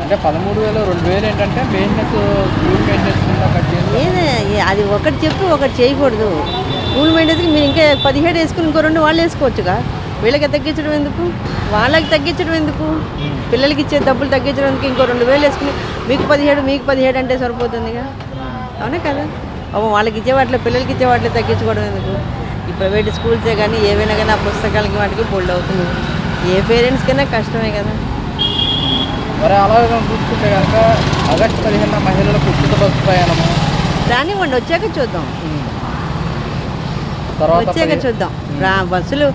అంటే 13,000 2,000 ఏంటంటే maintenance school maintenance cut చేసి అది ఒకటి చెప్పి ఒకటి చేయకూడదు. స్కూల్ మెయింటెనెన్స్కి మీరు ఇంకా 17 వేసుకుని ఇంకో 2 వాళ్ళు వేసుకోవచ్చుగా. వీళ్ళకి తగ్గించడం ఎందుకు, వాళ్ళకి తగ్గించడం ఎందుకు, పిల్లలకి ఇచ్చే డబ్బులు తగ్గించడం ఎందుకు? ఇంకో 2,000 వేసుకుని మీకు 17 అంటే సరిపోతుందిగా, అవునా కదా? వాళ్ళకి ఇచ్చే వాటిలో పిల్లలకి ఇచ్చే వాటిలో తగ్గించుకోవడం ఎందుకు? ఈ ప్రైవేట్ స్కూల్సే కానీ ఏవైనా కానీ ఆ పుస్తకాలకి వాటికి బోల్డ్ అవుతుంది. ఏ పేరెంట్స్కైనా కష్టమే కదా. మరి అలాగే చూసుకుంటే కనుక ఆగస్టు 15 మహిళలకు ఉచిత బస్సు ప్రయాణము రానివ్వండి, వచ్చాక చూద్దాం. బస్సులు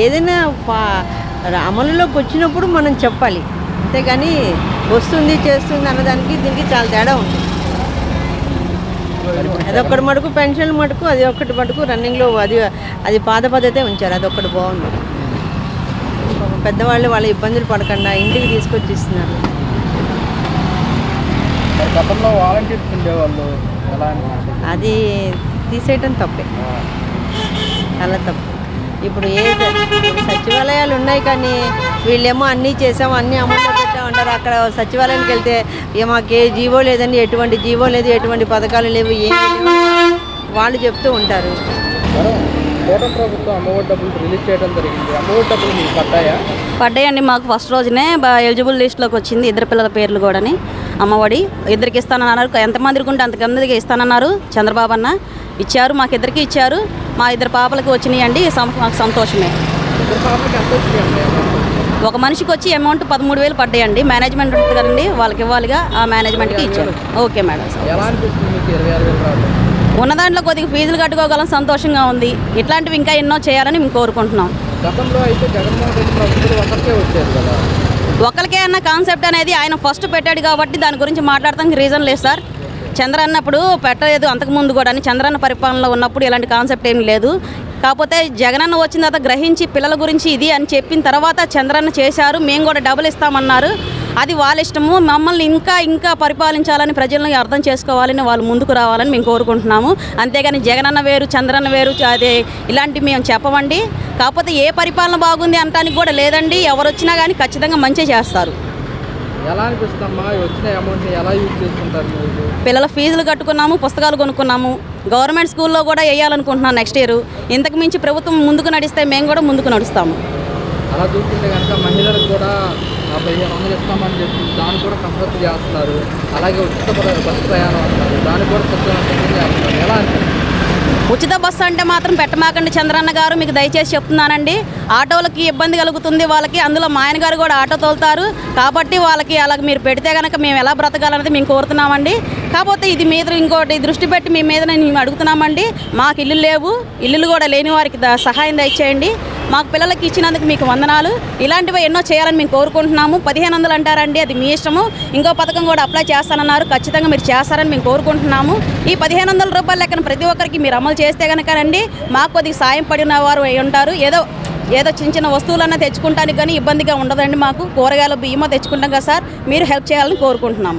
ఏదైనా అమలులోకి వచ్చినప్పుడు మనం చెప్పాలి, అంతేగాని వస్తుంది చేస్తుంది అన్నదానికి దీనికి చాలా తేడా ఉంటుంది. అదొక్కటి మటుకు పెన్షన్ మటుకు అది ఒక్కటి మటుకు రన్నింగ్లో అది పాత పద్ధతే ఉంచారు, అదొక్కటి బాగుంది. పెద్దవాళ్ళు వాళ్ళ ఇబ్బందులు పడకుండా ఇంటికి తీసుకొచ్చి ఇస్తున్నారు. గతంలో వాలంటీర్స్ ఉండేవాళ్ళు, అది తీసేయటం తప్పే, చాలా తప్పు. ఇప్పుడు సచివాలయాలు ఉన్నాయి కానీ వీళ్ళేమో అన్నీ చేసాము అన్నీ అమల్లో పెట్టామంటారు. అక్కడ సచివాలయానికి వెళ్తే మాకు ఏ జీవో లేదని, ఎటువంటి జీవో లేదు, ఎటువంటి పథకాలు లేవు, ఏమీ లేవు వాళ్ళు చెప్తూ ఉంటారు. కూటమి ప్రభుత్వం అమ్మఒడి డబ్బులు రిలీజ్ చేయడం జరిగింది. అమ్మఒడి డబ్బులు మీకు పడ్డాయండి. మాకు ఫస్ట్ రోజునే ఎలిజిబుల్ లిస్ట్లోకి వచ్చింది. 2 పిల్లల పేర్లు కూడాని అమ్మఒడి 2కి ఇస్తానన్నారు. ఎంతమందికి ఉంటే అంతమందికి ఇస్తానన్నారు. చంద్రబాబు అన్న ఇచ్చారు, మాకు 2కి ఇచ్చారు. మా 2 పాపలకి వచ్చినాయండి. మాకు సంతోషమే. ఒక మనిషికి వచ్చి అమౌంట్ 13,000 పడ్డాయండి. మేనేజ్మెంట్ ఉంటుంది కదండి, వాళ్ళకి ఇవ్వాలిగా, ఆ మేనేజ్మెంట్కి ఇచ్చారు. Okay madam. ఉన్న దాంట్లో కొద్దిగా ఫీజులు కట్టుకోగలం, సంతోషంగా ఉంది. ఇట్లాంటివి ఇంకా ఎన్నో చేయాలని మేము కోరుకుంటున్నాం. ఒకరికే అన్న కాన్సెప్ట్ అనేది ఆయన ఫస్ట్ పెట్టాడు కాబట్టి దాని గురించి మాట్లాడటానికి రీజన్ లేదు సార్. చంద్రన్న అప్పుడు పెట్టలేదు, అంతకుముందు కూడా చంద్రన్న పరిపాలనలో ఉన్నప్పుడు ఇలాంటి కాన్సెప్ట్ ఏం లేదు. కాకపోతే జగనన్న వచ్చిన తర్వాత గ్రహించి పిల్లల గురించి ఇది అని చెప్పిన తర్వాత చంద్రన్న చేశారు. మేము కూడా డబ్బులు ఇస్తామన్నారు. అది వాళ్ళ ఇష్టము. మమ్మల్ని ఇంకా పరిపాలించాలని ప్రజలను అర్థం చేసుకోవాలని వాళ్ళు ముందుకు రావాలని మేము కోరుకుంటున్నాము. అంతేగాని జగనన్న వేరు చంద్రన్న వేరు అదే ఇలాంటివి మేము చెప్పమండి. కాకపోతే ఏ పరిపాలన బాగుంది అనటానికి కూడా లేదండి. ఎవరు వచ్చినా కానీ ఖచ్చితంగా మంచి చేస్తారు. పిల్లల ఫీజులు కట్టుకున్నాము, పుస్తకాలు కొనుక్కున్నాము. గవర్నమెంట్ స్కూల్లో కూడా వేయాలనుకుంటున్నాం నెక్స్ట్ ఇయర్. ఇంతకు మించి ప్రభుత్వం ముందుకు నడిస్తే మేము కూడా ముందుకు నడుస్తాము. అలా చూస్తుంటే కనుక మహిళలకు కూడా 1500 ఇస్తామని చెప్పి దాన్ని కూడా కసరత్తు చేస్తున్నారు. అలాగే ఉచిత బస్సు ప్రయాణం అంటారు, దాన్ని కూడా చేస్తున్నారు. ఎలా అనిపిస్తుంది? ఉచిత బస్సు అంటే మాత్రం పెట్టమాకండి చంద్రన్న గారు, మీకు దయచేసి చెప్తున్నానండి. ఆటోలకి ఇబ్బంది కలుగుతుంది వాళ్ళకి. అందులో మా ఆయన గారు కూడా ఆటో తోలుతారు కాబట్టి వాళ్ళకి అలా మీరు పెడితే కనుక మేము ఎలా బ్రతకాలనేది మేము కోరుతున్నామండి. కాకపోతే ఇది మీద ఇంకోటి దృష్టి పెట్టి మీ మీద మేము అడుగుతున్నామండి. మాకు ఇల్లు లేవు, ఇల్లులు కూడా లేని వారికి సహాయం దయచేయండి. మాకు పిల్లలకి ఇచ్చినందుకు మీకు వందనాలు. ఇలాంటివి ఎన్నో చేయాలని మేము కోరుకుంటున్నాము. 1500 అంటారండి, అది మీ ఇష్టము. ఇంకో పథకం కూడా అప్లై చేస్తానన్నారు, ఖచ్చితంగా మీరు చేస్తారని మేము కోరుకుంటున్నాము. ఈ 1500 రూపాయల లెక్కన ప్రతి ఒక్కరికి మీరు అమలు చేస్తే కనుకనండి మాకు కొద్దిగా సాయం పడిన వారు అయి ఉంటారు. ఏదో చిన్న వస్తువులన్నా తెచ్చుకుంటానికి కానీ ఇబ్బందిగా ఉండదండి. మాకు కూరగాయలు బియ్యమో తెచ్చుకుంటాం కదా సార్, మీరు హెల్ప్ చేయాలని కోరుకుంటున్నాము.